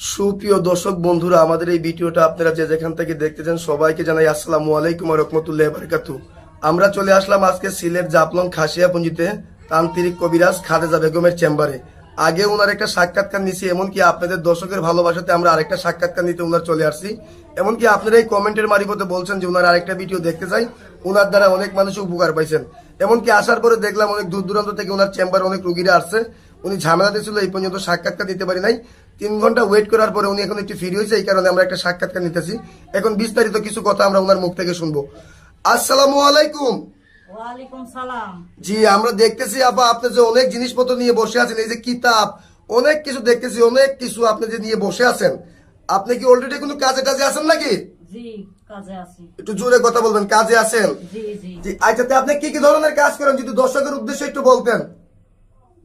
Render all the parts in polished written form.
সুপ্রিয় দর্শক বন্ধুরা, আমাদের এই ভিডিওটা আপনারা যে যেখান থেকে দেখতেছেন সবাইকে জানাই আসসালামু আলাইকুম ওয়া রাহমাতুল্লাহি ওয়া বারাকাতুহু। আমরা চলে আসলাম আজকে সিলেট জাফলং খাসিয়াপুঞ্জিতে তান্ত্রিক কবিরাজ খালেদা বেগমের চেম্বারে। আগে ওনার একটা সাক্ষাৎকার নিছি, এমনকি আপনাদের দর্শকের ভালোবাসাতে আমরা আরেকটা সাক্ষাৎকার নিতে ওনার চলে আসছি। এমনকি আপনারা এই কমেন্টের মারিফতে বলছেন যে ওনার আরেকটা ভিডিও দেখতে চাই, ওনার দ্বারা অনেক মানুষ উপকার পাইছেন। এমনকি আসার পরে দেখলাম অনেক দূর দূরান্ত থেকে ওনার চেম্বারে অনেক রোগীরা আসছে। উনি ঝামেলাতে ছিল, এই পর্যন্ত সাক্ষাৎকার দিতে পারি নাই। 3 ঘন্টা ওয়েট করার পরে উনি এখন একটু ফ্রি হয়েছে, এই কারণে আমরা একটা সাক্ষাৎকার নিতেছি। এখন বিস্তারিত কিছু কথা আমরা ওনার মুখ থেকে শুনবো। আসসালামু আলাইকুম। ওয়ালাইকুম সালাম। জি, আমরা দেখতেছি আপা আপনি যে অনেক জিনিসপত্র নিয়ে বসে আছেন, এই যে কিতাব অনেক কিছু দেখতেছি, অনেক কিছু আপনি যে নিয়ে বসে আছেন। আপনি কি অলরেডি কোনো কাজে টাজে আছেন নাকি? জি, কাজে আছি। একটু জোরে কথা বলবেন, কাজে আছেন? জি জি। জি, আচ্ছা, তো আপনি কি কি ধরনের কাজ করেন যদি দর্শকের উদ্দেশ্যে একটু বলতেন।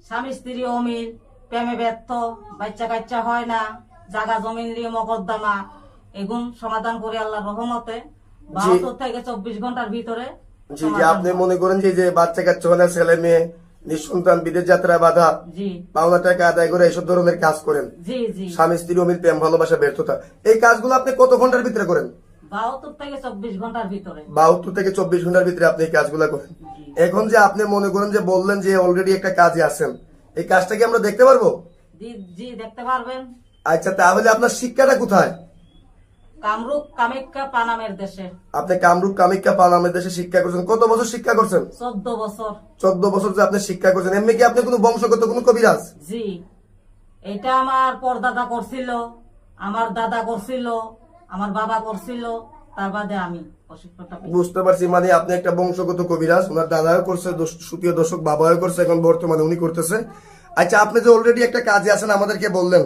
স্বামী স্ত্রী অমিল, প্রেমে ব্যর্থ, বাচ্চা কাচ্চা হয় না, জাগা জমিন নিয়ে মকদ্দমা, এগুন সমাধান করে আল্লাহর রহমতে 72 থেকে 24 ঘন্টার ভিতরে। জি জি, আপনি মনে করেন যে বাচ্চা কাচ্চা হয় না, ছেলে মেয়ে নিঃসন্তান, বিদেশ যাত্রা বাধা, জি পাওনা টাকা আদায় করে এইসব ধরনের কাজ করেন। জি জি। স্বামী স্ত্রী অমিল, প্রেম ভালোবাসা ব্যর্থতা, এই কাজগুলো আপনি কত ঘন্টার ভিতরে করেন? 72 থেকে 24 ঘন্টার ভিতরে। 72 থেকে 24 ঘন্টার ভিতরে আপনি এই কাজগুলো করেন। এখন যে আপনি মনে করেন যে বললেন যে অলরেডি একটা কাজে আছেন, এই কাজটা কি আমরা দেখতে পারবো? জি জি, দেখতে পারবেন। আচ্ছা, তাহলে আপনার শিক্ষাটা কোথায়? কামরূপ কামাখ্যা পানামের দেশে। আপনি কামরূপ কামাখ্যা পানামের দেশে শিক্ষা করছেন। কত বছর শিক্ষা করছেন? 14 বছর। 14 বছর যে আপনি শিক্ষা করছেন, এমনি কি আপনি কোনো বংশগত কোনো কবিরাজ? জি, এটা আমার পরদাদা করছিল, আমার দাদা করছিল, আমার বাবা করছিল, তার বাদে আমি প্রশিক্ষণটা পেয়েছি। বুঝতে পারছি, মানে আপনি একটা বংশগত কবিরাজ। ওনার দাদাও করছে, সুপ্রিয় দর্শক, বাবাও করছে, এখন বর্তমানে উনি করতেছে। আচ্ছা, আপনি যে অলরেডি একটা কাজে আছেন আমাদেরকে বললেন,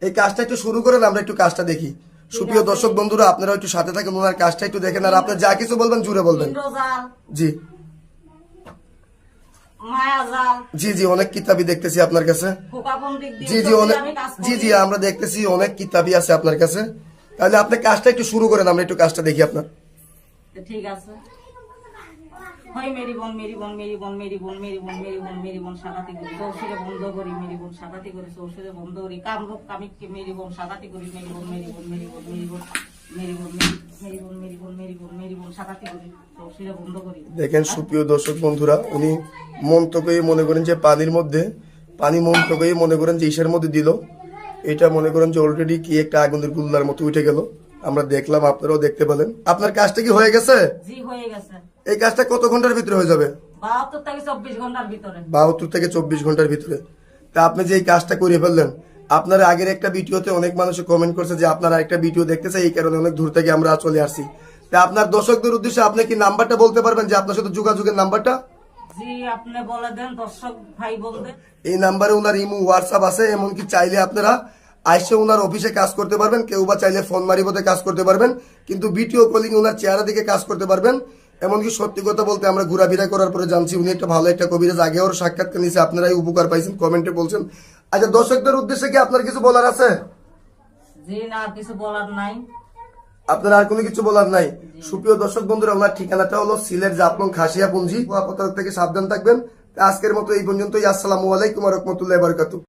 এই কাজটা একটু শুরু করেন, আমরা একটু কাজটা দেখি। সুপ্রিয় দর্শক বন্ধুরা, আপনারা একটু সাথে থাকেন, ওনার কাজটা একটু দেখেন। আর আপনি যা কিছু বলবেন জুড়ে বলবেন। ইন্দ্রজাল, জি মায়াজাল, জি জি, অনেক কিতাবই দেখতেছি আপনার কাছে। ফোকাপন্দিক দিয়ে জি জি, সবই অনেক, আমি কাজ জি করি। জি, আমরা দেখতেছি অনেক কিতাবই আছে আপনার কাছে। তাহলে আপনি কাজটা একটু শুরু করেন, আমরা একটু কাজটা দেখি আপনার। ঠিক আছে। হয় মেরি বোন মেরি বোন মেরি বোন মেরি বোন মেরি বোন মেরি বোন মেরি বোন সাকাতি করি, চৌষিরে বন্ধ করি, মেরি বোন সাকাতি করি, চৌষিরে বন্ধ করি, কামরূপ কামিককে মেরি বোন সাকাতি করি, মেরি বোন মেরি বোন মেরি বোন মেরি বোন মেরি বোন মেরি বোন মেরি বোন মেরি বোন মেরি বোন সাকাতি করি, চৌষিরে বন্ধ করি। দেখেন সুপ্রিয় দর্শক বন্ধুরা, উনি মন্ত্রকেই মনে করেন যে পানির মধ্যে, পানি মন্ত্রকেই মনে করেন যে ইসের মধ্যে দিল। এটা মনে করেন যে অলরেডি কি একটা আগুনের গুল্লার মতো উঠে গেল। আমরা দেখলাম, আপনারাও দেখতে পেলেন। আপনার কাজটা কি হয়ে গেছে? জি, হয়ে গেছে। এই কাজটা কত ঘন্টার ভিতরে হয়ে যাবে? 72 থেকে 24 ঘন্টার ভিতরে। 72 থেকে 24 ঘন্টার ভিতরে। তা আপনি যে এই কাজটা করে ফেললেন, আপনার আগের একটা ভিডিওতে অনেক মানুষ কমেন্ট করছে যে আপনার আরেকটা ভিডিও দেখতে চাই, এই কারণে অনেক দূর থেকে আমরা চলে আসছি। তা আপনার দর্শকদের উদ্দেশ্যে আপনি কি নাম্বারটা বলতে পারবেন, যে আপনার সাথে যোগাযোগের নাম্বারটা? জি, আপনি বলে দেন দর্শক ভাই বোনদের। এই নাম্বারে ওনার ইমো, হোয়াটসঅ্যাপ আছে। এমনকি চাইলে আপনারা আইসে ওনার অফিসে কাজ করতে পারবেন, কেউ বা চাইলে ফোন মারিফতে কাজ করতে পারবেন, কিন্তু ভিডিও কলিং ওনার চেহারা দিকে কাজ করতে পারবেন। এমনকি সত্যি কথা বলতে আমরা ঘোরাফেরা করার পরে জানছি উনি একটা ভালো একটা কবিরাজ। আগেও সাক্ষাৎকার নিয়েছে, আপনারাই উপকার পাইছেন, কমেন্টে বলছেন। আচ্ছা, দর্শকদের উদ্দেশ্যে কি আপনার কিছু বলার আছে? জি না, কিছু বলার নাই। আপনার আর কোনো কিছু বলার নাই? সুপ্রিয় দর্শক বন্ধুরা, ওনার ঠিকানাটা হলো সিলেট জাফলং খাসিয়াপুঞ্জি। থেকে সাবধান থাকবেন। আজকের মতো এই পর্যন্তই। আসসালামু আলাইকুম ওয়া রাহমাতুল্লাহি ওয়া বারাকাতুহু।